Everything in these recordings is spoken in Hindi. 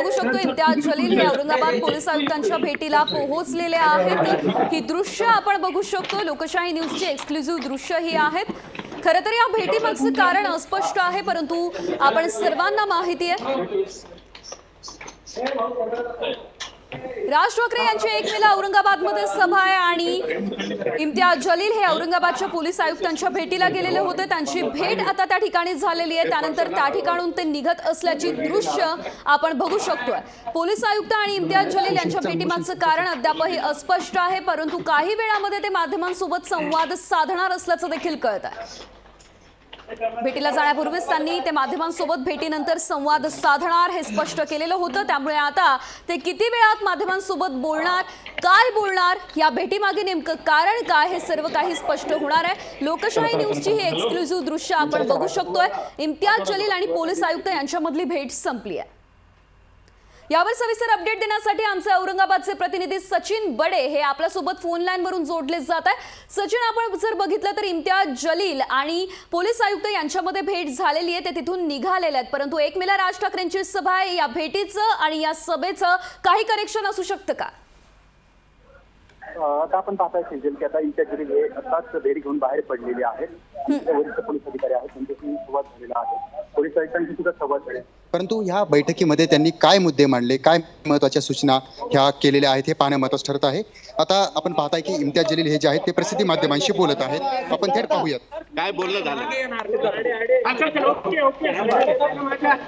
बघू शकतो इम्तियाज जलील हे औरंगाबाद पोलीस आयुक्तांच्या भेटीला पोहोचलेले आहेत। ही दृश्य आपण बघू शकतो, लोकशाही न्यूजची एक्सक्लुझिव्ह दृश्य ही आहेत। खरं तर या भेटीमागचं कारण अस्पष्ट आहे, परंतु आपण सर्वांना माहिती आहे राज ठाकरे यांची 1 मेला औरंगाबादमध्ये सभा आहे आणि इम्तियाज जलील हे औरंगाबादच्या पोलीस आयुक्तांच्या भेटीला गेलेले होते। त्यांची भेट आता त्या ठिकाणी झालेली आहे, त्यानंतर त्या ठिकाणून ते निघत असल्याची दृश्य आपण बघू शकतोय। पोलीस आयुक्त आणि इम्तियाज जलील यांच्या भेटीमागचं कारण अद्यापही अस्पष्ट आहे, परंतु काही वेळामध्ये ते माध्यमांसोबत संवाद साधणार असल्याचं देखील कळत आहे। भेटीला जाण्यापूर्वीच त्यांनी ते माध्यमांसोबत भेटीनंतर संवाद साधणार हे स्पष्ट केलेलं होतं। त्यामुळे आता ते किती वेळात माध्यमांसोबत बोलणार, काय बोलणार, या भेटीमागे नेमकं कारण काय, हे सर्व काही स्पष्ट होणार आहे। लोकशाही न्यूजची ही एक्सक्लुझिव्ह दृश्य आपण बघू शकतोय। इम्तियाज जलील आणि पोलीस आयुक्त यांच्यामधली भेट संपली आहे। यावर सविस्तर अपडेट देण्यासाठी आमचे औरंगाबादचे प्रतिनिधी सचिन बडे हे आपल्यासोबत फोन लाईन वरून जोडले जात आहेत। सचिन, आपण जर बघितलं तर इम्तियाज जलील आणि पोलीस आयुक्त यांच्यामध्ये भेट झालेली आहे, ते तिथून निघालेले आहेत, परंतु 1 मेला राज ठाकरेंची सभा आहे। या भेटीचं आणि या सभेचं काही कनेक्शन असू शकतं का? आता आपण पाहताय सेजल की आता इम्तियाज जलील हे आताच भेट घेऊन बाहेर पडलेले आहेत। वरिष्ठ पोलीस अधिकारी आहेत, त्यांच्याशी संवाद झालेला आहे, पोलीस आयुक्तांशी सुद्धा संवाद झाले। परंतु ह्या बैठकीमध्ये त्यांनी काय मुद्दे मांडले, काय महत्त्वाच्या सूचना ह्या केलेल्या आहेत हे पाहणं महत्त्वाचं ठरत आहे। आता आपण पाहताय की इम्तियाज जलील हे जे आहेत ते प्रसिद्धी माध्यमांशी बोलत आहेत, आपण थेट पाहूयात काय बोलणं झालं।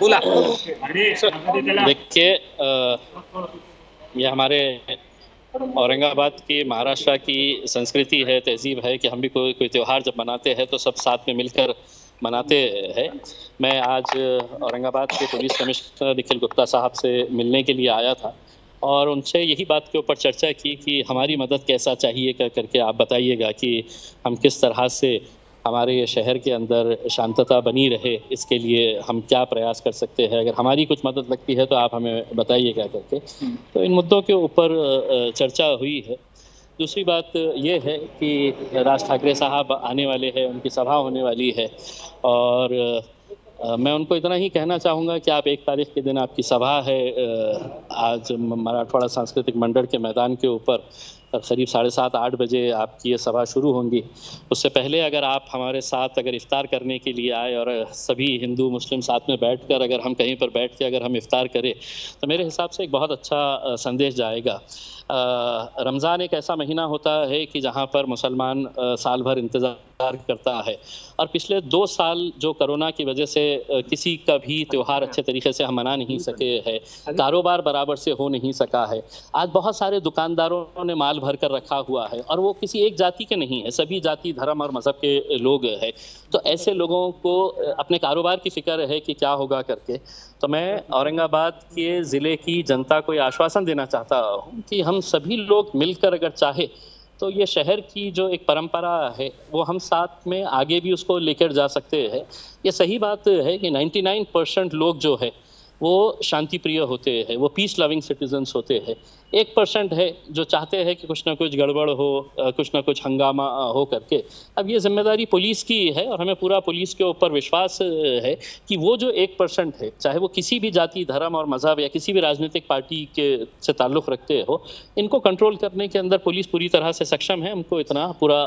बोला। देखिए, ये हमारे औरंगाबाद की, महाराष्ट्र की संस्कृति है, तहजीब है कि हम भी कोई त्यौहार जब मनाते हैं तो सब साथ में मिलकर मनाते हैं। मैं आज औरंगाबाद के पुलिस कमिश्नर निखिल गुप्ता साहब से मिलने के लिए आया था और उनसे यही बात के ऊपर चर्चा की कि हमारी मदद कैसा चाहिए करके आप बताइएगा कि हम किस तरह से हमारे ये शहर के अंदर शांतता बनी रहे, इसके लिए हम क्या प्रयास कर सकते हैं। अगर हमारी कुछ मदद लगती है तो आप हमें बताइएगा करके। तो इन मुद्दों के ऊपर चर्चा हुई है। दूसरी बात ये है कि राज ठाकरे साहब आने वाले हैं, उनकी सभा होने वाली है और मैं उनको इतना ही कहना चाहूँगा कि आप 1 तारीख के दिन आपकी सभा है आज मराठवाड़ा सांस्कृतिक मंडल के मैदान के ऊपर करीब 7:30-8 बजे आपकी ये सभा शुरू होंगी। उससे पहले अगर आप हमारे साथ अगर इफ्तार करने के लिए आए और सभी हिंदू मुस्लिम साथ में बैठकर अगर हम कहीं पर बैठ के अगर हम इफ्तार करें तो मेरे हिसाब से एक बहुत अच्छा संदेश जाएगा। रमज़ान एक ऐसा महीना होता है कि जहाँ पर मुसलमान साल भर इंतज़ार करता है और पिछले 2 साल जो कोरोना की वजह से किसी का भी त्यौहार अच्छे तरीके से हम मना नहीं सके हैं, कारोबार बराबर से हो नहीं सका है। आज बहुत सारे दुकानदारों ने माल भर कर रखा हुआ है और वो किसी एक जाति के नहीं है, सभी जाति धर्म और मज़हब के लोग हैं। तो ऐसे लोगों को अपने कारोबार की फिक्र है कि क्या होगा करके। तो मैं औरंगाबाद के ज़िले की जनता को ये आश्वासन देना चाहता हूँ कि हम सभी लोग मिलकर अगर चाहे तो ये शहर की जो एक परंपरा है वो हम साथ में आगे भी उसको लेकर जा सकते हैं। ये सही बात है कि 99% लोग जो है वो शांति प्रिय होते हैं, वो पीस लविंग सिटीजन्स होते हैं। 1% है जो चाहते हैं कि कुछ ना कुछ गड़बड़ हो, कुछ ना कुछ हंगामा हो करके। अब ये जिम्मेदारी पुलिस की है और हमें पूरा पुलिस के ऊपर विश्वास है कि वो जो 1% है, चाहे वो किसी भी जाति धर्म और मज़हब या किसी भी राजनीतिक पार्टी के से ताल्लुक़ रखते हो, इनको कंट्रोल करने के अंदर पुलिस पूरी तरह से सक्षम है। हमको इतना पूरा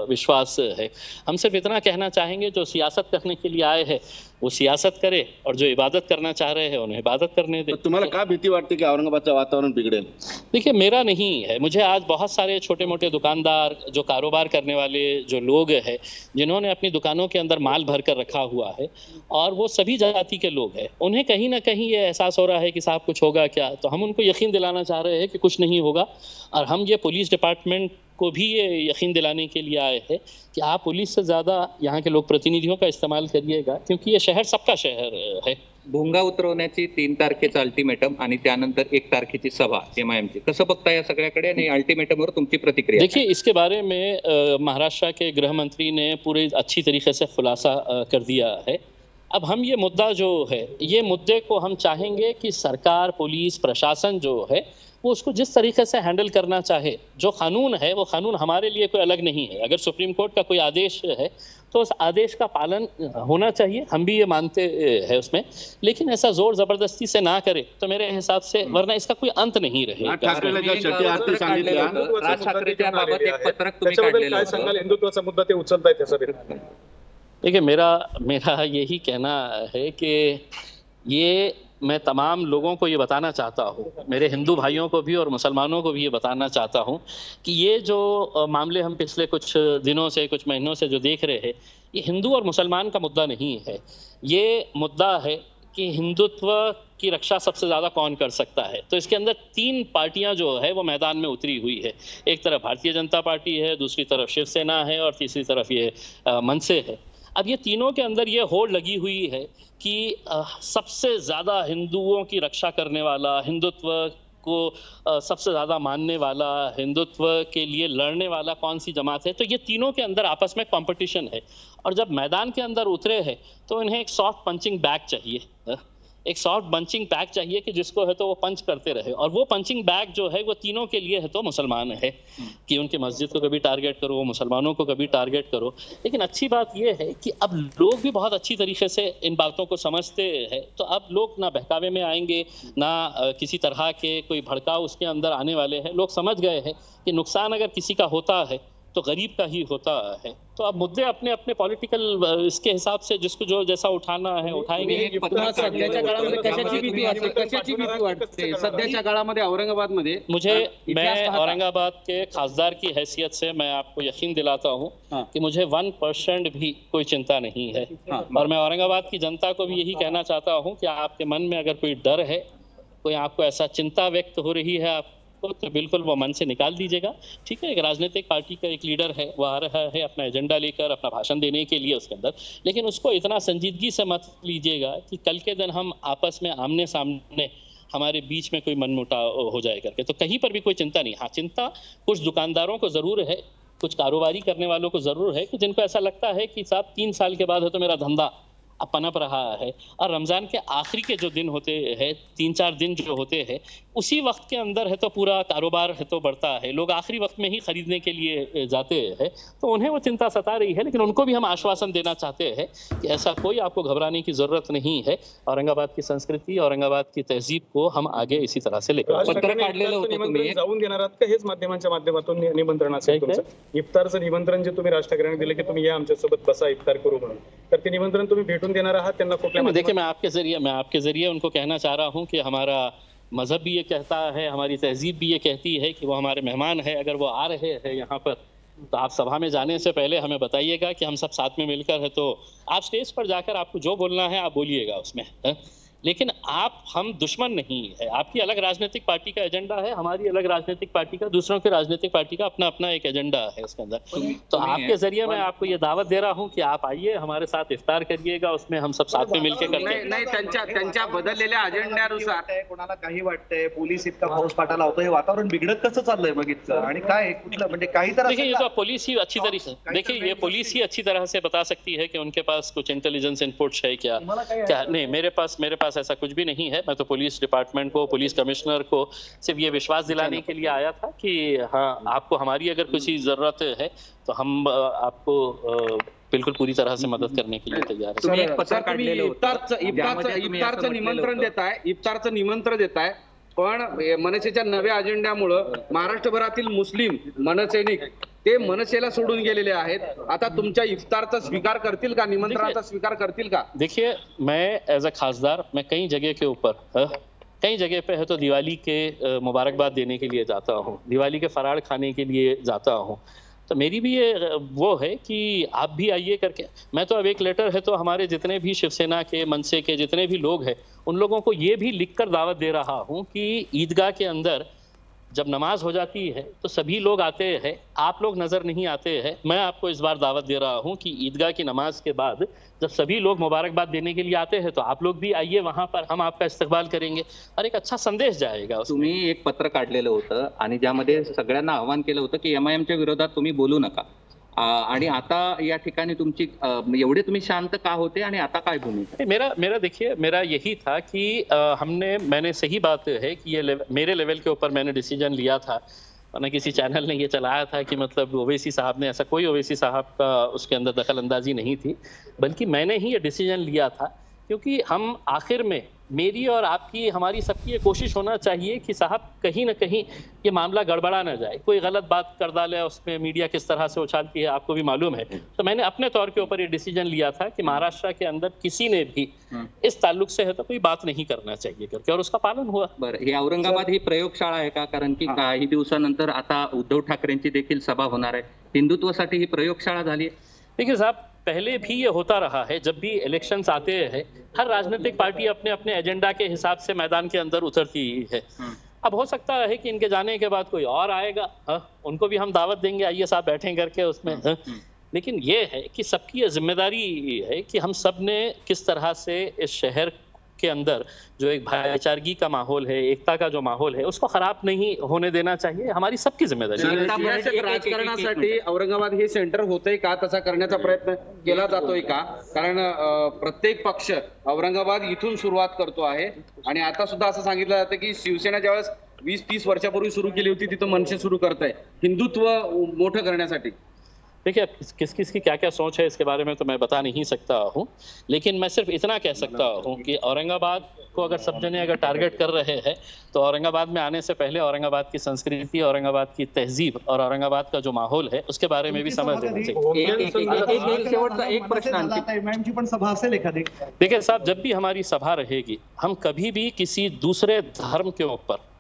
विश्वास है। हम सिर्फ इतना कहना चाहेंगे, जो सियासत करने के लिए आए हैं वो सियासत करे और जो इबादत करना चाह रहे हैं उन्हें इबादत करने दे। तुम्हाला का भीती वाटते की औरंगाबादचं वातावरण बिघडेल? देखिए, मेरा नहीं है। मुझे आज बहुत सारे छोटे मोटे दुकानदार, जो कारोबार करने वाले जो लोग हैं, जिन्होंने अपनी दुकानों के अंदर माल भर कर रखा हुआ है और वो सभी जाति के लोग हैं, उन्हें कहीं ना कहीं ये एहसास हो रहा है कि साहब कुछ होगा क्या। तो हम उनको यकीन दिलाना चाह रहे हैं कि कुछ नहीं होगा और हम ये पुलिस डिपार्टमेंट को भी ये यकीन दिलाने के लिए आए हैं कि आप पुलिस से ज़्यादा यहाँ के लोक प्रतिनिधियों का इस्तेमाल करिएगा, क्योंकि ये शहर सबका शहर है। भोंगा उतरवण्याची 3 तारखेचा अल्टिमेटम आणि त्यानंतर 1 तारखेची सभा MIMची, कसं बघता या सगळ्याकडे आणि अल्टिमेटमवर तुमची प्रतिक्रिया? देखिए, इसके बारे में महाराष्ट्र के गृह मंत्री ने पूरे अच्छी तरीके से खुलासा कर दिया है। अब हम ये मुद्दा जो है, ये मुद्दे को हम चाहेंगे कि सरकार, पुलिस, प्रशासन जो है वो उसको जिस तरीके से हैंडल करना चाहे। जो कानून है वो कानून हमारे लिए कोई अलग नहीं है। अगर सुप्रीम कोर्ट का कोई आदेश है तो उस आदेश का पालन होना चाहिए, हम भी ये मानते हैं उसमें, लेकिन ऐसा जोर जबरदस्ती से ना करे तो मेरे हिसाब से, वरना इसका कोई अंत नहीं रहेगा। ठाकरेला ज्या छठी आरती सांगितल्या, राज ठाकरेच्या बाबत एक पत्रक तुम्ही त्याच्याबद्दल काढलेलं काय होतं. सांगाल? हिंदुत्वाचा मुद्दा ते उचलतायत त्या सभेत. देखिए मेरा यही कहना है कि ये मैं तमाम लोगों को ये बताना चाहता हूँ, मेरे हिंदू भाइयों को भी और मुसलमानों को भी ये बताना चाहता हूँ कि ये जो मामले हम पिछले कुछ दिनों से, कुछ महीनों से जो देख रहे हैं, ये हिंदू और मुसलमान का मुद्दा नहीं है। ये मुद्दा है कि हिंदुत्व की रक्षा सबसे ज़्यादा कौन कर सकता है। तो इसके अंदर 3 पार्टियां जो है वो मैदान में उतरी हुई है। एक तरफ भारतीय जनता पार्टी है, दूसरी तरफ शिवसेना है और तीसरी तरफ ये मनसे है। अब ये तीनों के अंदर ये होड़ लगी हुई है कि सबसे ज़्यादा हिंदुओं की रक्षा करने वाला, हिंदुत्व को सबसे ज़्यादा मानने वाला, हिंदुत्व के लिए लड़ने वाला कौन सी जमात है। तो ये तीनों के अंदर आपस में कंपटीशन है और जब मैदान के अंदर उतरे हैं तो इन्हें एक सॉफ्ट पंचिंग बैग चाहिए, एक सॉफ्ट पंचिंग बैग चाहिए कि जिसको है तो वो पंच करते रहे। और वो पंचिंग बैग जो है वो तीनों के लिए है तो मुसलमान है कि उनकी मस्जिद को कभी टारगेट करो, वो मुसलमानों को कभी टारगेट करो। लेकिन अच्छी बात ये है कि अब लोग भी बहुत अच्छी तरीके से इन बातों को समझते हैं, तो अब लोग ना बहकावे में आएंगे, ना किसी तरह के कोई भड़काव उसके अंदर आने वाले हैं। लोग समझ गए हैं कि नुकसान अगर किसी का होता है तो गरीब का ही होता है। तो अब मुद्दे अपने अपने पॉलिटिकल इसके हिसाब से जिसको जो जैसा उठाना है उठाएंगे। सध्याच्या काळामध्ये कशाची भीती वाटते? कशाची भीती वाटते सध्याच्या काळामध्ये औरंगाबादमध्ये? मैं औरंगाबाद के खासदार की हैसियत से मैं आपको यकीन दिलाता हूँ कि मुझे 1% भी कोई चिंता नहीं है। और मैं औरंगाबाद की जनता को भी यही कहना चाहता हूँ कि आपके मन में अगर कोई डर है, कोई आपको ऐसा चिंता व्यक्त हो रही है आपको, तो बिल्कुल वो मन से निकाल दीजिएगा। ठीक है, एक राजनीतिक पार्टी का एक लीडर है, वो आ रहा है अपना एजेंडा लेकर, अपना भाषण देने के लिए उसके अंदर, लेकिन उसको इतना संजीदगी से मत लीजिएगा कि कल के दिन हम आपस में आमने सामने हमारे बीच में कोई मनमुटाव हो जाए करके। तो कहीं पर भी कोई चिंता नहीं। हाँ, चिंता कुछ दुकानदारों को ज़रूर है, कुछ कारोबारी करने वालों को ज़रूर है कि जिनको ऐसा लगता है कि साहब 3 साल के बाद है तो मेरा धंधा अब पनप रहा है। और रमज़ान के आखिरी के जो दिन होते हैं, 3-4 दिन जो होते हैं, उसी वक्त के अंदर है तो पूरा कारोबार है तो बढ़ता है, लोग आखिरी वक्त में ही खरीदने के लिए जाते हैं, तो उन्हें वो चिंता सता रही है। लेकिन उनको भी हम आश्वासन देना चाहते हैं कि ऐसा कोई आपको घबराने की ज़रूरत नहीं है। औरंगाबाद की संस्कृति, औरंगाबाद की तहजीब को हम आगे इसी तरह से लेकर राज पत्र ठाकरेंनी काढलेलं होतं इफ्तारचं तुम्ही. निमंत्रण जाऊन देणार आहात का? हेच माध्यमांच्या माध्यमातून निमंत्रण असेल काय- तुमचं? इफ्तारचं निमंत्रण जे तुम्ही राज ठाकरेंनी दिले की तुम्ही या आमच्यासोबत बसा, इफ्तार करू म्हणून, तर ते निमंत्रण तुम्ही भेटून देणार आहात त्यांना कुठल्या देखिए, मैं आपके जरिए उनको कहना चाह रहा हूँ कि हमारा मजहब भी ये कहता है, हमारी तहजीब भी ये कहती है कि वो हमारे मेहमान है। अगर वो आ रहे हैं यहाँ पर तो आप सभा में जाने से पहले हमें बताइएगा कि हम सब साथ में मिलकर है तो आप स्टेज पर जाकर आपको जो बोलना है आप बोलिएगा उसमें है? लेकिन हम दुश्मन नहीं है। आपकी अलग राजनीतिक पार्टी का एजेंडा है, हमारी अलग राजनीतिक पार्टी का, दूसरों की राजनीतिक पार्टी का अपना अपना एक एजेंडा है इसके अंदर। तो आपके जरिए मैं आपको ये दावत दे रहा हूँ कि आप आइए, हमारे साथ इफ्तार करिएगा, उसमें हम सब साथ में मिलकर करते हैं। नाही त्यांच्या बदललेल्या अजेंड्यानुसार कोणाला काही वाटतंय, पोलीस इतका पाऊस पाटा लावतो, हे वातावरण बिघडत कसं चाललंय मग इतकं? आणि काय कुठलं म्हणजे काही तर देखिए, ये असेल तो ना? पुलिस ही अच्छी तरीके से, देखिए ये पुलिस ही अच्छी तरह से बता सकती है कि उनके पास कुछ इंटेलिजेंस इनपुट्स है क्या क्या नहीं। मेरे पास ऐसा कुछ भी नहीं है। मैं तो पुलिस डिपार्टमेंट को, पुलिस कमिश्नर को सिर्फ ये विश्वास दिलाने के लिए आया था कि हाँ, आपको हमारी अगर किसी जरूरत है तो हम आपको बिल्कुल पूरी तरह से मदद करने के लिए तैयार है। तुम्ही एक पत्र काढलेलं होतं. इफ्तारचं निमंत्रण देताय पण मनसेच्या नव्या अजेंड्यामुळं महाराष्ट्रभरातील मुस्लिम मनसैनिक ते मनसेला सोडून गेलेले आहेत. आता तुमच्या इफ्तारचा स्वीकार करतील का, निमंत्रणाचा स्वीकार करतील का? देखिए, मैं एज अ खासदार मैं कई जगह के ऊपर कई जगह पे है तो दिवाली के मुबारकबाद देने के लिए जाता हूँ, दिवाली के फराड़ खाने के लिए जाता हूँ। तो मेरी भी ये वो है कि आप भी आइए करके। मैं तो अब एक लेटर है तो हमारे जितने भी शिवसेना के, मनसे के जितने भी लोग हैं उन लोगों को ये भी लिखकर दावत दे रहा हूँ कि ईदगाह के अंदर जब नमाज हो जाती है तो सभी लोग आते हैं, आप लोग नजर नहीं आते हैं। मैं आपको इस बार दावत दे रहा हूं कि ईदगाह की नमाज के बाद जब सभी लोग मुबारकबाद देने के लिए आते हैं तो आप लोग भी आइए, वहां पर हम आपका इस्तकबाल करेंगे और एक अच्छा संदेश जाएगा उसमें। तुम्ही एक पत्र काढलेलं होतं आणि ज्यामध्ये सगळ्यांना आवाहन केलं होतं की MIMच्या विरोधात तुम्ही बोलू नका. आणि आता या ठिकाणी तुमची एवढे तुम्ही शांत का होते आणि आता काय भूमिका? मेरा देखिए मेरा यही था कि मैंने सही बात है कि ये मेरे लेवल के ऊपर मैंने डिसीजन लिया था, वरना किसी चैनल ने ये चलाया था कि मतलब ओवैसी साहब ने, ऐसा कोई ओवैसी साहब का उसके अंदर दखल अंदाजी नहीं थी, बल्कि मैंने ही ये डिसीजन लिया था, क्योंकि हम आखिर में मेरी और आपकी, हमारी सबकी ये कोशिश होना चाहिए कि साहब कहीं ना कहीं ये मामला गड़बड़ा ना जाए, कोई गलत बात कर डाले, उसमें मीडिया किस तरह से उछालती है आपको भी मालूम है। तो मैंने अपने तौर के ऊपर ये डिसीजन लिया था कि महाराष्ट्र के अंदर किसी ने भी इस ताल्लुक से है तो कोई बात नहीं करना चाहिए करके, और उसका पालन हुआ। बरं, हे औरंगाबाद ही प्रयोगशाळा आहे का? कारण की काही दिवसानंतर आता उद्धव ठाकरेंची देखील सभा होणार आहे, हिंदुत्वासाठी ही प्रयोगशाळा झाली आहे। देखिए साहब, पहले भी ये होता रहा है, जब भी इलेक्शंस आते हैं हर राजनीतिक पार्टी अपने अपने एजेंडा के हिसाब से मैदान के अंदर उतरती है। अब हो सकता है कि इनके जाने के बाद कोई और आएगा, उनको भी हम दावत देंगे, आइए साहब बैठें करके उसमें। लेकिन ये है कि सबकी ये जिम्मेदारी है कि हम सब ने किस तरह से इस शहर के अंदर जो एक भाईचारगी का माहौल है, एकता का जो माहौल है, उसको खराब नहीं होने देना चाहिए, हमारी सबकी जिम्मेदारी है। सियासत राजकारणासाठी औरंगाबाद हे सेंटर होतंय का, तसा करण्याचा प्रयत्न केला जातोय का? कारण प्रत्येक पक्ष औरंगाबाद इथून सुरुवात करतो आहे, आणि आता सुद्धा असं सांगितलं जातं की शिवसेना ज्यावेळेस 20-30 वर्षापूर्वी सुरू केली होती, तिथं मनसे सुरू करताय हिंदुत्व मोठं करण्यासाठी। देखिए, किस किस की क्या क्या सोच है इसके बारे में तो मैं बता नहीं सकता हूँ, लेकिन मैं सिर्फ इतना कह सकता हूँ कि औरंगाबाद को अगर सब जने अगर टारगेट कर रहे हैं तो औरंगाबाद में आने से पहले औरंगाबाद की संस्कृति, औरंगाबाद की तहजीब और औरंगाबाद का जो माहौल है उसके बारे में भी समझ लेना चाहिए। शेवटचा एक प्रश्न आणखी। एमआयएमची पण सभा असेल एखादी? देखिए साहब, जब भी हमारी सभा रहेगी हम कभी भी किसी दूसरे धर्म के ऊपर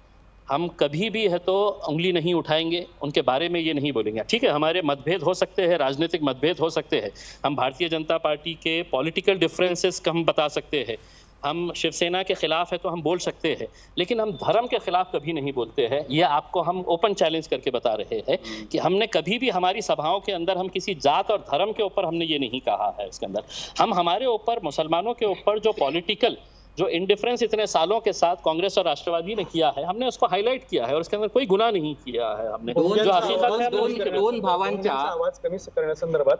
हम कभी भी है तो उंगली नहीं उठाएंगे, उनके बारे में ये नहीं बोलेंगे। ठीक है, हमारे मतभेद हो सकते हैं, राजनीतिक मतभेद हो सकते हैं, हम भारतीय जनता पार्टी के पॉलिटिकल डिफरेंसेस का हम बता सकते हैं, हम शिवसेना के खिलाफ है तो हम बोल सकते हैं, लेकिन हम धर्म के खिलाफ कभी नहीं बोलते हैं। ये आपको हम ओपन चैलेंज करके बता रहे हैं कि हमने कभी भी हमारी सभाओं के अंदर हम किसी जात और धर्म के ऊपर हमने ये नहीं कहा है। इसके अंदर हम हमारे ऊपर, मुसलमानों के ऊपर जो पॉलिटिकल जो इंडिफरेंस इतने सालों के साथ कांग्रेस और राष्ट्रवादी ने किया है, हमने उसको हाईलाइट किया है और उसके अंदर कोई गुनाह नहीं किया है हमने। जो हकीकत है दोन भावांच्या आवाज कमी करण्यासंदर्भात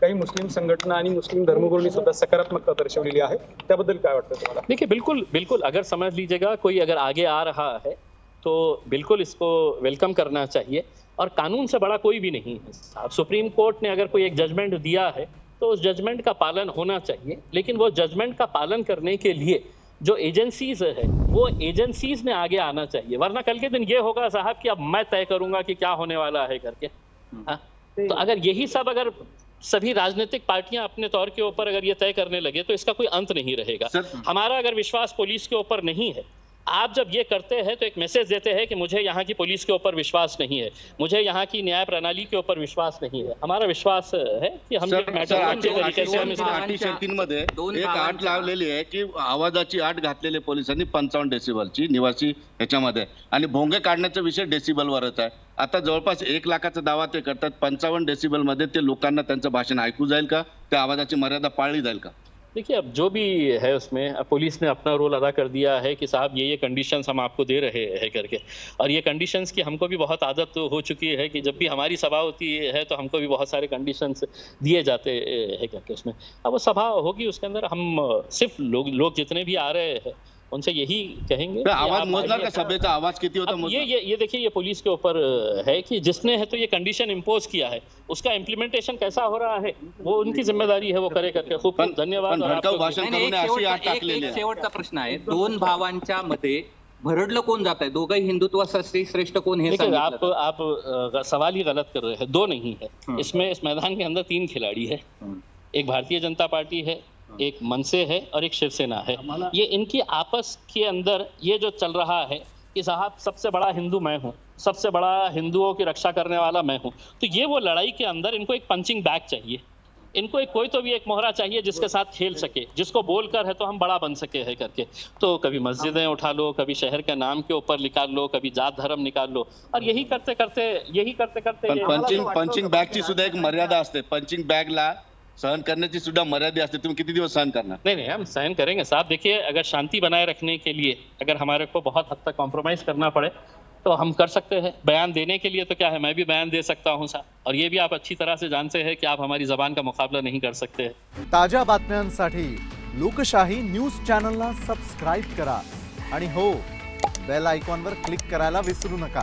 काही मुस्लिम संघटना आणि मुस्लिम धर्मगुरूंनी सुद्धा सकारात्मकता दर्शवलेली आहे, त्याबद्दल काय वाटतं तुम्हाला? देखिए, बिल्कुल बिल्कुल, अगर समझ लीजिएगा कोई अगर आगे आ रहा है तो बिल्कुल इसको वेलकम करना चाहिए, और कानून से बड़ा कोई भी नहीं है। सुप्रीम कोर्ट ने अगर कोई एक जजमेंट दिया है तो उस जजमेंट का पालन होना चाहिए, लेकिन वो जजमेंट का पालन करने के लिए जो एजेंसीज है वो एजेंसीज ने आगे आना चाहिए, वरना कल के दिन ये होगा साहब कि अब मैं तय करूंगा कि क्या होने वाला है करके। तो अगर यही सब अगर सभी राजनीतिक पार्टियां अपने तौर के ऊपर अगर ये तय करने लगे तो इसका कोई अंत नहीं रहेगा। हमारा अगर विश्वास पुलिस के ऊपर नहीं है, आप जब ये करते हैं तो एक मैसेज देते हैं कि मुझे यहाँ की पुलिस के ऊपर विश्वास नहीं है, मुझे यहाँ की न्याय प्रणाली के ऊपर विश्वास नहीं है। हमारा विश्वास है कि हम अटी शर्तींमध्ये एक अट लावलेली आहे की आवाजाची अट घातलेली पोलिसांनी 55 डेसिबलची निवासी ह्याच्यामध्ये, आणि भोंगे काढण्याचा विषय डेसिबलवरच आहे। आता जवळपास 1 लाखाचा दावा ते करतात, 55 डेसिबल मध्ये ते लोकांना त्यांचं भाषण ऐकू जाईल का, त्या आवाजाची मर्यादा पाळली जाईल का? देखिए, अब जो भी है उसमें पुलिस ने अपना रोल अदा कर दिया है कि साहब ये कंडीशंस हम आपको दे रहे हैं करके, और ये कंडीशंस की हमको भी बहुत आदत हो चुकी है कि जब भी हमारी सभा होती है तो हमको भी बहुत सारे कंडीशंस दिए जाते हैं करके उसमें। अब वो सभा होगी उसके अंदर हम सिर्फ लोग जितने भी आ रहे हैं उनसे यही कहेंगे कि आवाज मोजला का, सभेचा आवाज किती होता? ये देखिए, ये पुलिस के ऊपर है कि जिसने है तो ये कंडीशन इम्पोज किया है, उसका इम्प्लीमेंटेशन कैसा हो रहा है वो उनकी जिम्मेदारी है, वो करे करके। खूप खूप धन्यवाद। शेवटचा प्रश्न आहे, दोन भावांच्या मध्ये भरडलं कोण जात आहे? दोघंही हिंदुत्वासाठी श्रेष्ठ कोण हे देखिए, आप सवाल ही गलत कर रहे हैं। दो नहीं है इसमें, इस मैदान के अंदर 3 खिलाड़ी है, एक भारतीय जनता पार्टी है, एक मनसे है और एक शिवसेना है। ये इनकी आपस के अंदर ये जो चल रहा है कि साहब सबसे बड़ा हिंदू मैं हूँ, सबसे बड़ा हिंदुओं की रक्षा करने वाला मैं हूँ, तो ये वो लड़ाई के अंदर इनको एक पंचिंग बैग चाहिए, इनको एक कोई तो भी एक मोहरा चाहिए जिसके साथ खेल सके, जिसको बोलकर है तो हम बड़ा बन सके है करके। तो कभी मस्जिदें उठा लो, कभी शहर के नाम के ऊपर निकाल लो, कभी जात धर्म निकाल लो, और यही करते करते पंचिंग बॅगची सुद्धा एक मर्यादा असते, पंचिंग बॅगला सहन करण्याची सुद्धा मर्यादा असते। तुम्ही किती दिवस सहन करणार? नहीं, हम सहन करेंगे साहब। देखिए, अगर शांति बनाए रखने के लिए अगर हमारे को बहुत हद तक कॉम्प्रोमाइज करना पड़े तो हम कर सकते हैं। बयान देने के लिए तो क्या है, मैं भी बयान दे सकता हूं साहब, और ये भी आप अच्छी तरह से जानते हैं कि आप हमारी जबान का मुकाबला नहीं कर सकते। ताज्या बातम्यांसाठी लोकशाही न्यूज चॅनलला सबस्क्राईब करा आणि हो, बेल आयकॉनवर क्लिक करायला विसरू नका।